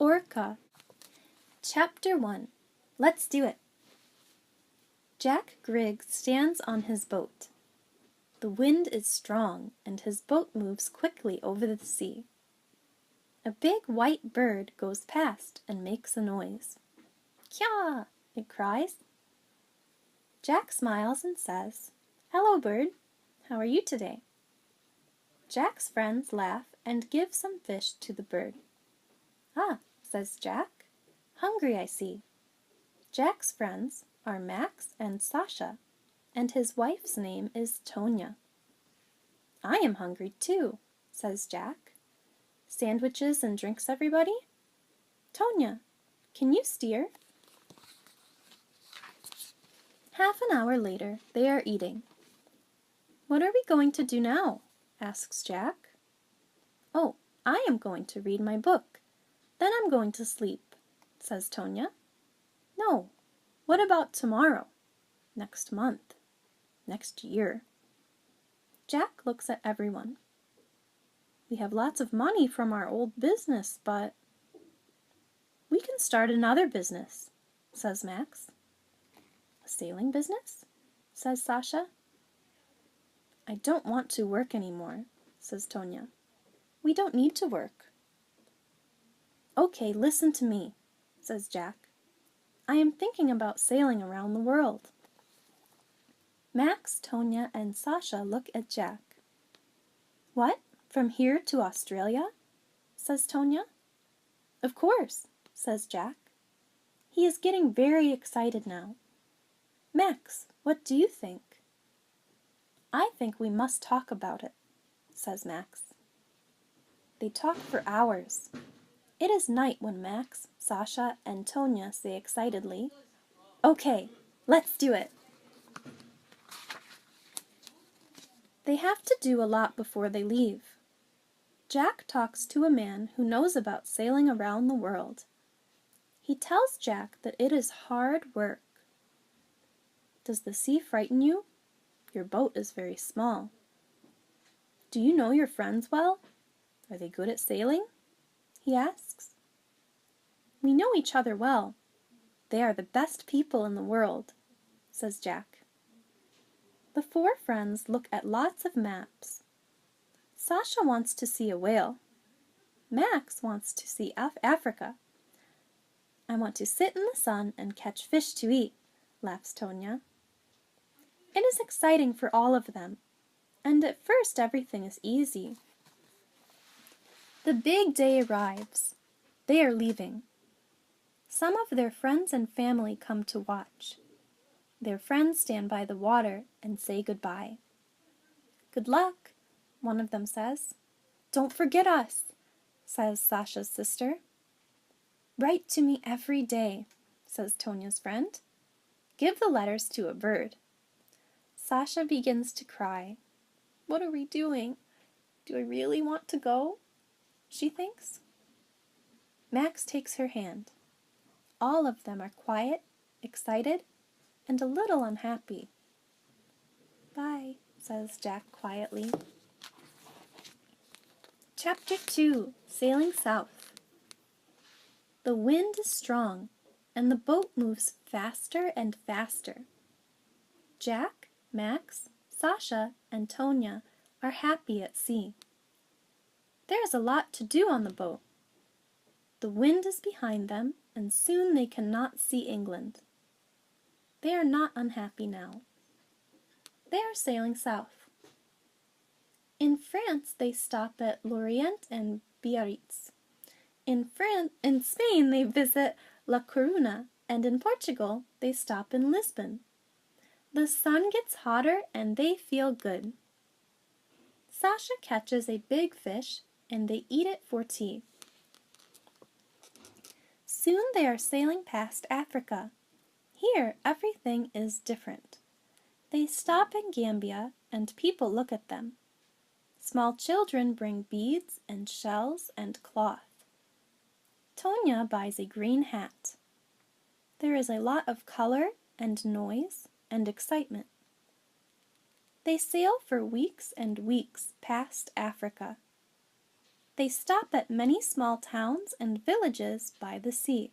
Orca. Chapter 1. Let's do it. Jack Grigg stands on his boat. The wind is strong, and his boat moves quickly over the sea. A big white bird goes past and makes a noise. "Kya!" it cries. Jack smiles and says, "Hello, bird. How are you today?" Jack's friends laugh and give some fish to the bird. "Ah," says Jack, "hungry, I see." Jack's friends are Max and Sasha, and his wife's name is Tonya. "I am hungry too," says Jack. "Sandwiches and drinks, everybody? Tonya, can you steer?" Half an hour later, they are eating. "What are we going to do now?" asks Jack. "Oh, I am going to read my book. Then I'm going to sleep," says Tonya. "No, what about tomorrow? Next month? Next year?" Jack looks at everyone. "We have lots of money from our old business, but—" "We can start another business," says Max. "A sailing business?" says Sasha. "I don't want to work anymore," says Tonya. "We don't need to work." "Okay, listen to me," says Jack. "I am thinking about sailing around the world." Max, Tonya, and Sasha look at Jack. "What, from here to Australia?" says Tonya. "Of course," says Jack. He is getting very excited now. "Max, what do you think?" "I think we must talk about it," says Max. They talk for hours. It is night when Max, Sasha, and Tonya say excitedly, "Okay, let's do it." They have to do a lot before they leave. Jack talks to a man who knows about sailing around the world. He tells Jack that it is hard work. "Does the sea frighten you? Your boat is very small." "Do you know your friends well? Are they good at sailing?" he asks. "We know each other well. They are the best people in the world," says Jack. The four friends look at lots of maps. Sasha wants to see a whale. Max wants to see Africa. "I want to sit in the sun and catch fish to eat," laughs Tonya. It is exciting for all of them, and at first everything is easy. The big day arrives. They are leaving. Some of their friends and family come to watch. Their friends stand by the water and say goodbye. "Good luck," one of them says. "Don't forget us," says Sasha's sister. "Write to me every day," says Tonya's friend. "Give the letters to a bird." Sasha begins to cry. "What are we doing? Do I really want to go?" she thinks. Max takes her hand. All of them are quiet, excited, and a little unhappy. "Bye," says Jack quietly. Chapter 2. Sailing South. The wind is strong, and the boat moves faster and faster. Jack, Max, Sasha, and Tonya are happy at sea. There is a lot to do on the boat. The wind is behind them, and soon they cannot see England. They are not unhappy now. They are sailing south. In France, they stop at Lorient and Biarritz. In Spain, they visit La Coruña, and in Portugal, they stop in Lisbon. The sun gets hotter, and they feel good. Sasha catches a big fish, and they eat it for tea. Soon they are sailing past Africa. Here, everything is different. They stop in Gambia, and people look at them. Small children bring beads and shells and cloth. Tonya buys a green hat. There is a lot of color and noise and excitement. They sail for weeks and weeks past Africa. They stop at many small towns and villages by the sea.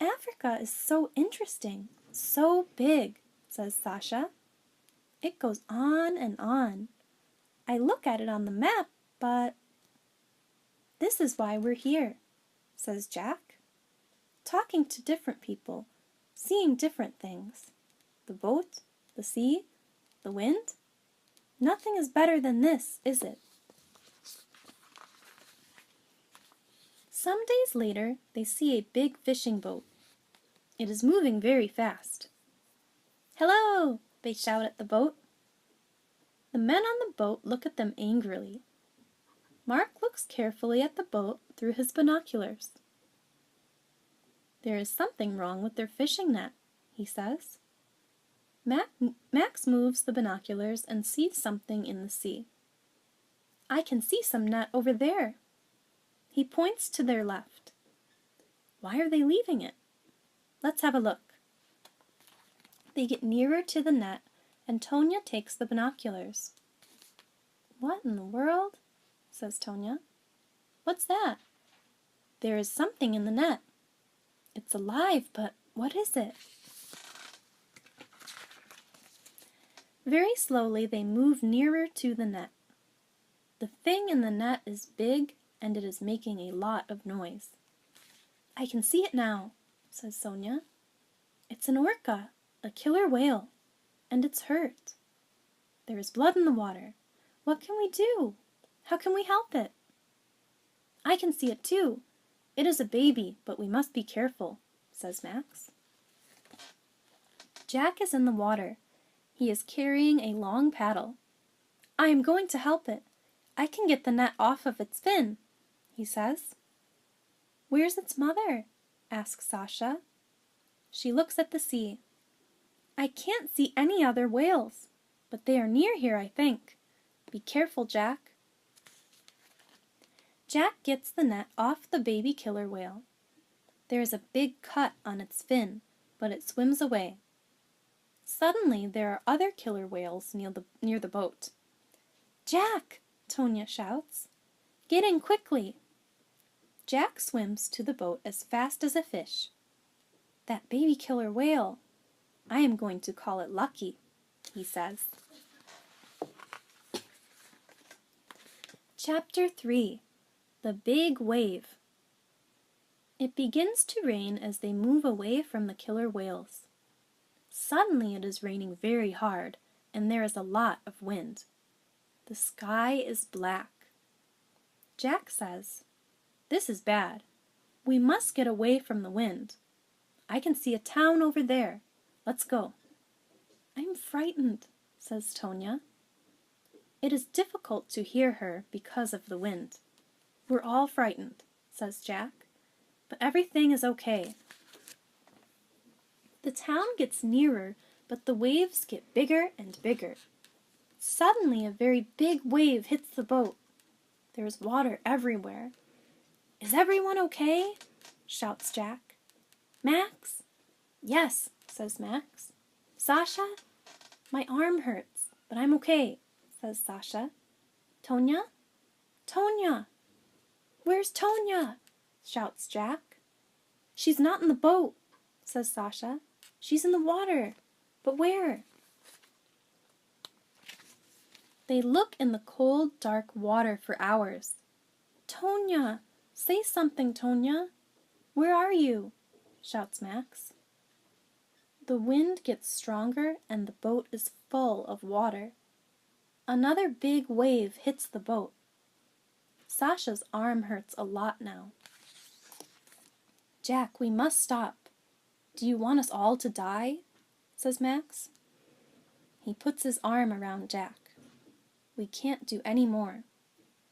Africa is so interesting, so big, says Sasha. It goes on and on. I look at it on the map, but this is why we're here, says Jack. Talking to different people, seeing different things. The boat, the sea, the wind. Nothing is better than this, is it? Some days later, they see a big fishing boat. It is moving very fast. Hello, they shout at the boat. The men on the boat look at them angrily. Mark looks carefully at the boat through his binoculars. There is something wrong with their fishing net, he says. Max moves the binoculars and sees something in the sea. I can see some net over there. He points to their left. Why are they leaving it? Let's have a look. They get nearer to the net, and Tonya takes the binoculars. What in the world? Says Tonya. What's that? There is something in the net. It's alive, but what is it? Very slowly they move nearer to the net. The thing in the net is big, and it is making a lot of noise. I can see it now, says Sonia. It's an orca, a killer whale, and it's hurt. There is blood in the water. What can we do? How can we help it? I can see it too. It is a baby, but we must be careful, says Max. Jack is in the water. He is carrying a long paddle. I am going to help it. I can get the net off of its fin, he says. Where's its mother? Asks Sasha. She looks at the sea. I can't see any other whales, but they are near here, I think. Be careful, Jack. Jack gets the net off the baby killer whale. There is a big cut on its fin, but it swims away. Suddenly, there are other killer whales near the boat. Jack! Tonya shouts. Get in quickly! Jack swims to the boat as fast as a fish. That baby killer whale! I am going to call it Lucky, he says. Chapter 3. The Big Wave. It begins to rain as they move away from the killer whales. Suddenly it is raining very hard, and there is a lot of wind. The sky is black. Jack says, This is bad. We must get away from the wind. I can see a town over there. Let's go. I'm frightened, says Tonya. It is difficult to hear her because of the wind. We're all frightened, says Jack, but everything is okay. The town gets nearer, but the waves get bigger and bigger. Suddenly, a very big wave hits the boat. There is water everywhere. Is everyone okay? Shouts Jack. Max? Yes, says Max. Sasha? My arm hurts, but I'm okay, says Sasha. Tonya? Tonya! Where's Tonya? Shouts Jack. She's not in the boat, says Sasha. She's in the water. But where? They look in the cold, dark water for hours. Tonya! Say something, Tonya! Where are you? Shouts Max. The wind gets stronger and the boat is full of water. Another big wave hits the boat. Sasha's arm hurts a lot now. Jack, we must stop. Do you want us all to die? Says Max. He puts his arm around Jack. We can't do any more.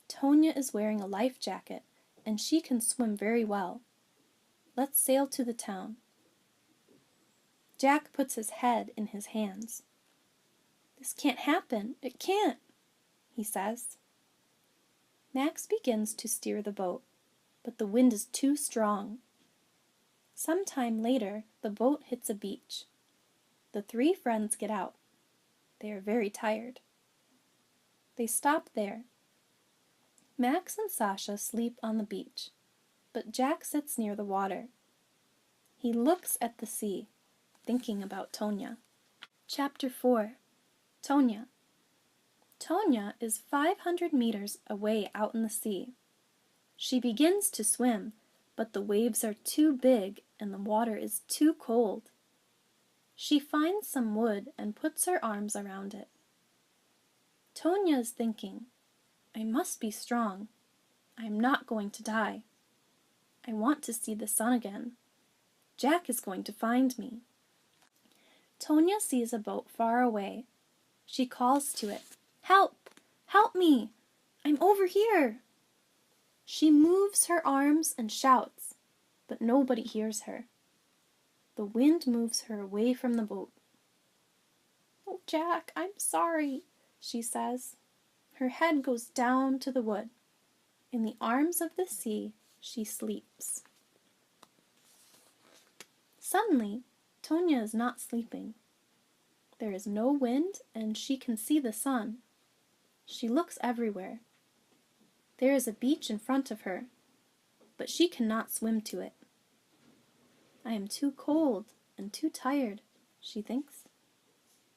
Tonya is wearing a life jacket, and she can swim very well. Let's sail to the town. Jack puts his head in his hands. This can't happen. It can't, he says. Max begins to steer the boat, but the wind is too strong. Some time later, the boat hits a beach. The three friends get out. They are very tired. They stop there. Max and Sasha sleep on the beach, but Jack sits near the water. He looks at the sea, thinking about Tonya. Chapter 4. Tonya. Tonya is 500 meters away out in the sea. She begins to swim, but the waves are too big and the water is too cold. She finds some wood and puts her arms around it. Tonya is thinking, I must be strong. I am not going to die. I want to see the sun again. Jack is going to find me. Tonya sees a boat far away. She calls to it, Help! Help me! I'm over here! She moves her arms and shouts, but nobody hears her. The wind moves her away from the boat. Oh, Jack, I'm sorry, she says. Her head goes down to the wood. In the arms of the sea, she sleeps. Suddenly, Tonya is not sleeping. There is no wind, and she can see the sun. She looks everywhere. There is a beach in front of her, but she cannot swim to it. I am too cold and too tired, she thinks.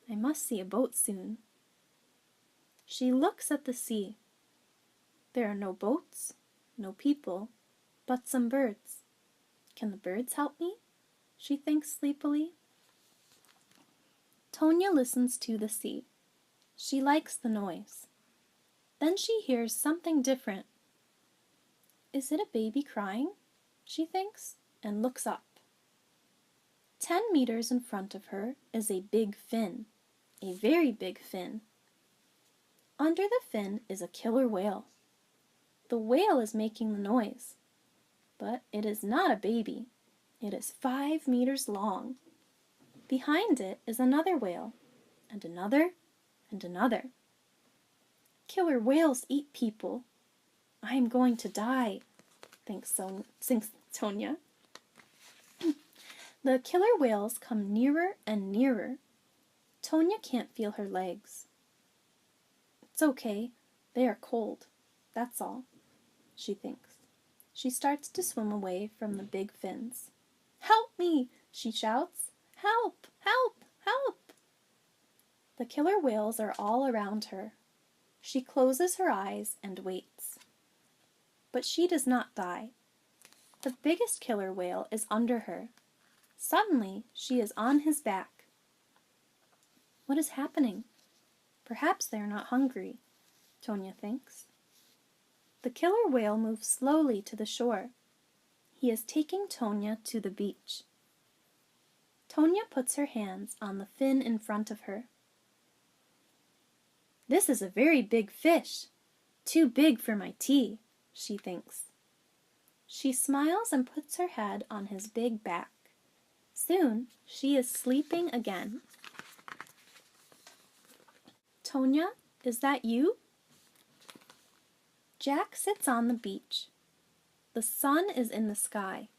I must see a boat soon. She looks at the sea. There are no boats, no people, but some birds. Can the birds help me? She thinks sleepily. Tonya listens to the sea. She likes the noise. Then she hears something different. Is it a baby crying? She thinks, and looks up. 10 meters in front of her is a big fin, a very big fin. Under the fin is a killer whale. The whale is making the noise, but it is not a baby. It is 5 meters long. Behind it is another whale, and another, and another. Killer whales eat people. I am going to die, thinks Tonya. The killer whales come nearer and nearer. Tonya can't feel her legs. It's okay, they are cold, that's all, she thinks. She starts to swim away from the big fins. Help me, she shouts. Help, help, help. The killer whales are all around her. She closes her eyes and waits. But she does not die. The biggest killer whale is under her. Suddenly, she is on his back. What is happening? Perhaps they are not hungry, Tonya thinks. The killer whale moves slowly to the shore. He is taking Tonya to the beach. Tonya puts her hands on the fin in front of her. This is a very big fish. Too big for my tea, she thinks. She smiles and puts her head on his big back. Soon, she is sleeping again. Tonya, is that you? Jack sits on the beach. The sun is in the sky.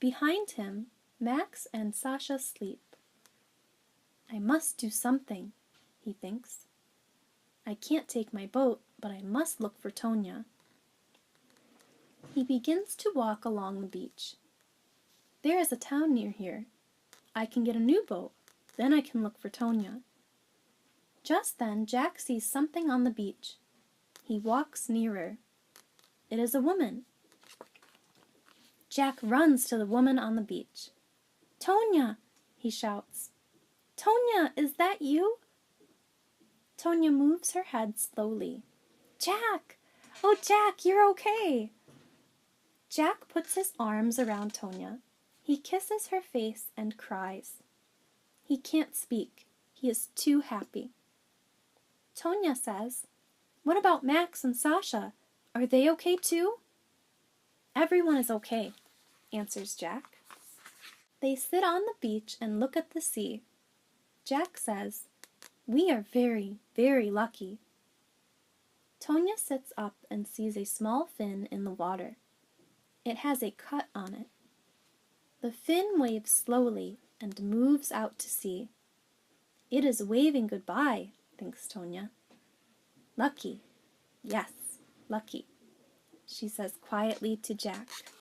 Behind him, Max and Sasha sleep. I must do something, he thinks. I can't take my boat, but I must look for Tonya. He begins to walk along the beach. There is a town near here. I can get a new boat, then I can look for Tonya. Just then Jack sees something on the beach. He walks nearer. It is a woman. Jack runs to the woman on the beach. Tonya, he shouts. Tonya, is that you? Tonya moves her head slowly. Jack! Oh, Jack, you're okay! Jack puts his arms around Tonya. He kisses her face and cries. He can't speak. He is too happy. Tonya says, What about Max and Sasha? Are they okay too? Everyone is okay, answers Jack. They sit on the beach and look at the sea. Jack says, We are very, very lucky. Tonya sits up and sees a small fin in the water. It has a cut on it. The fin waves slowly and moves out to sea. It is waving goodbye, thinks Tonya. Lucky. Yes, lucky. she says quietly to Jack.